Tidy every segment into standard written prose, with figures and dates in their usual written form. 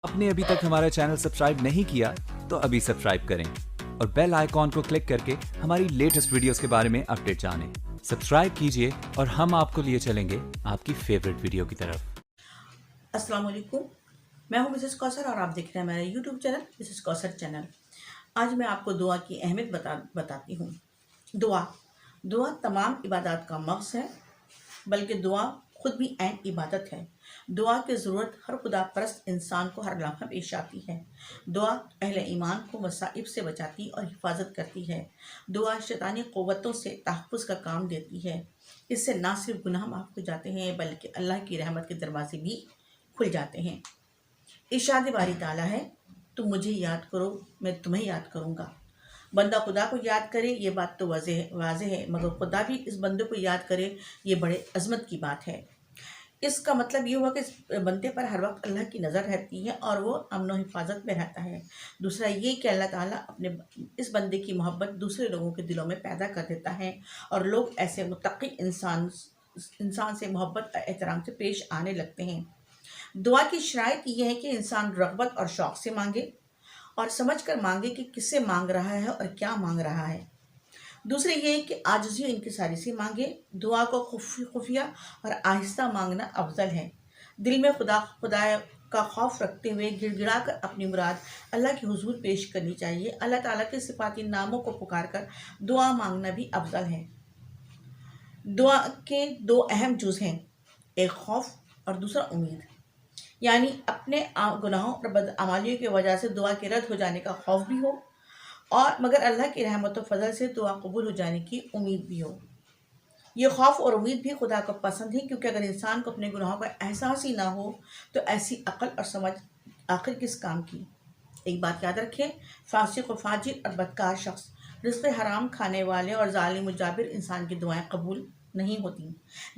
आपने अभी तक हमारा चैनल सब्सक्राइब नहीं किया तो अभी सब्सक्राइब करें और बेल आइकॉन को क्लिक करके हमारी लेटेस्ट वीडियोस के बारे में अपडेट जानें। सब्सक्राइब कीजिए और हम आपको लिए चलेंगे आपकी फेवरेट वीडियो की तरफ। अस्सलाम वालेकुम, मैं हूं मिसेस कौसर और आप देख रहे हैं मेरा YouTube channel Mrs Kausar channel. आज मैं आपको दुआ की अहमियत बताती हूँ। दुआ दुआ तमाम इबादत का मग़ज़ है, बल्कि दुआ खुद भी ऐन इबादत है। दुआ की ज़रूरत हर खुदा परस्त इंसान को हर लम्हा पेश आती है। दुआ अहले ईमान को मसाइब से बचाती और हिफाजत करती है। दुआ शैतानी क़ुव्वतों से तहफ़्फ़ुज़ का काम देती है। इससे ना सिर्फ गुनाह माफ़ हो जाते हैं, बल्कि अल्लाह की रहमत के दरवाज़े भी खुल जाते हैं। इरशाद बारी ताला है, तुम मुझे याद करो, मैं तुम्हें याद करूँगा। बंदा खुदा को याद करे, ये बात तो वाज़ेह है, मगर खुदा भी इस बंदे को याद करे, ये बड़े अज़मत की बात है। इसका मतलब ये हुआ कि इस बंदे पर हर वक्त अल्लाह की नज़र रहती है और वो अमन और हिफाजत में रहता है। दूसरा ये कि अल्लाह ताला अपने इस बंदे की मोहब्बत दूसरे लोगों के दिलों में पैदा कर देता है और लोग ऐसे मुत्तक़ी इंसान से मोहब्बत और एहतराम से पेश आने लगते हैं। दुआ की शराइत ये है कि इंसान रग़बत और शौक़ से मांगे और समझ कर मांगे कि किससे मांग रहा है और क्या मांग रहा है। दूसरे ये है कि आजिज़ी और इनकिसारी से मांगे। दुआ को खुफिया और आहिस्ता मांगना अफजल है। दिल में खुदा का खौफ रखते हुए गिड़गिड़ा कर अपनी मुराद अल्लाह के हुजूर पेश करनी चाहिए। अल्लाह ताला के सिफाती नामों को पुकार कर दुआ मांगना भी अफजल है। दुआ के दो अहम जुज़ हैं, एक खौफ और दूसरा उम्मीद। यानी अपने गुनाहों और बदअमालियों की वजह से दुआ के रद्द हो जाने का खौफ भी हो और मगर अल्लाह की रहमत और फजल से दुआ कबूल हो जाने की उम्मीद भी हो। ये खौफ और उम्मीद भी खुदा को पसंद है, क्योंकि अगर इंसान को अपने गुनाहों का एहसास ही ना हो तो ऐसी अक्ल और समझ आखिर किस काम की। एक बात याद रखें, फासिक व फाजिर और बदकार शख्स, रिज़्क़ हराम खाने वाले और ज़ालिम व जाबिर इंसान की दुआएं कबूल नहीं होती।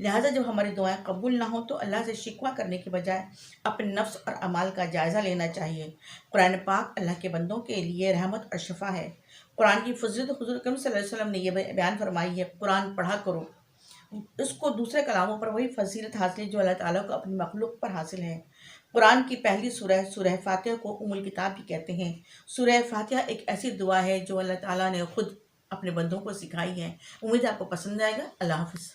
लिहाजा जब हमारी दुआएं कबूल ना हो तो अल्लाह से शिकवा करने के बजाय अपने नफ्स और अमाल का जायज़ा लेना चाहिए। कुरान पाक अल्लाह के बंदों के लिए रहमत और शफा है। कुरान की फजीलत हुज़ूर अकरम सल्लल्लाहु अलैहि वसल्लम ने यह बयान फरमाई है, कुरान पढ़ा करो, उसको दूसरे कलामों पर वही फजीलत हासिल जो अल्लाह ताला को अपनी मखलूक पर हासिल है। कुरान की पहली सूरह फातिहा को उम्मुल किताब भी कहते हैं। सूरह फातिहा एक ऐसी दुआ है जो अल्लाह ताला ने खुद अपने बंदों को सिखाई है। उम्मीद है आपको पसंद आएगा। अल्लाह हाफ़िज़।